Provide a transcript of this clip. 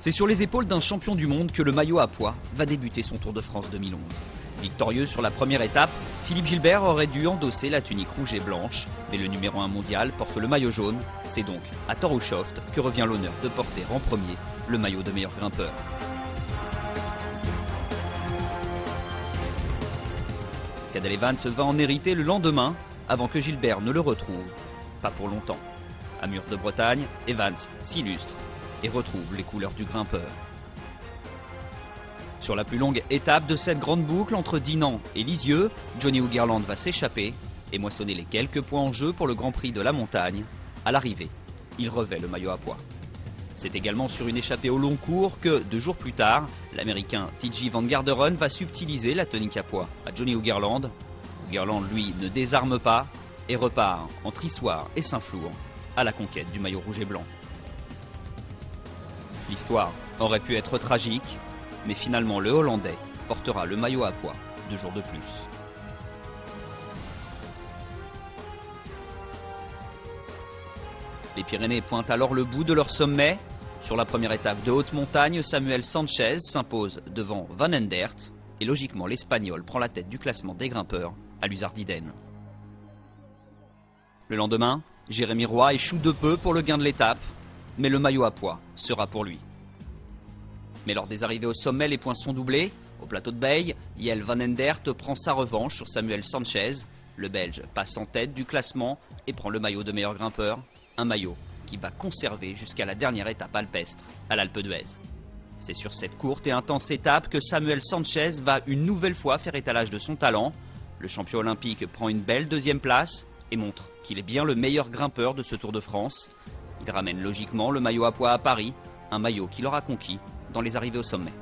C'est sur les épaules d'un champion du monde que le maillot à pois va débuter son Tour de France 2011. Victorieux sur la première étape, Philippe Gilbert aurait dû endosser la tunique rouge et blanche, mais le numéro 1 mondial porte le maillot jaune. C'est donc à Thor Hushovd que revient l'honneur de porter en premier le maillot de meilleur grimpeur. Cadel Evans va en hériter le lendemain, avant que Gilbert ne le retrouve. Pas pour longtemps. À Mur de Bretagne, Evans s'illustre et retrouve les couleurs du grimpeur. Sur la plus longue étape de cette grande boucle entre Dinan et Lisieux, Johnny Hoogerland va s'échapper et moissonner les quelques points en jeu pour le Grand Prix de la montagne. À l'arrivée, il revêt le maillot à pois. C'est également sur une échappée au long cours que, 2 jours plus tard, l'Américain T.J. Van Garderen va subtiliser la tunique à pois à Johnny Hoogerland. Hoogerland, lui, ne désarme pas et repart entre Issoire et Saint-Flour à la conquête du maillot rouge et blanc. L'histoire aurait pu être tragique, mais finalement le Hollandais portera le maillot à pois 2 jours de plus. Les Pyrénées pointent alors le bout de leur sommet. Sur la première étape de haute montagne, Samuel Sanchez s'impose devant Van Endert et logiquement l'Espagnol prend la tête du classement des grimpeurs à l'Uzardiden. Le lendemain, Jérémy Roy échoue de peu pour le gain de l'étape, mais le maillot à pois sera pour lui. Mais lors des arrivées au sommet, les points sont doublés. Au plateau de Bay, Jelle Van Endert prend sa revanche sur Samuel Sanchez. Le Belge passe en tête du classement et prend le maillot de meilleur grimpeur. Un maillot qui va conserver jusqu'à la dernière étape alpestre, à l'Alpe d'Huez. C'est sur cette courte et intense étape que Samuel Sanchez va une nouvelle fois faire étalage de son talent. Le champion olympique prend une belle 2e place et montre qu'il est bien le meilleur grimpeur de ce Tour de France. Il ramène logiquement le maillot à pois à Paris, un maillot qu'il aura conquis dans les arrivées au sommet.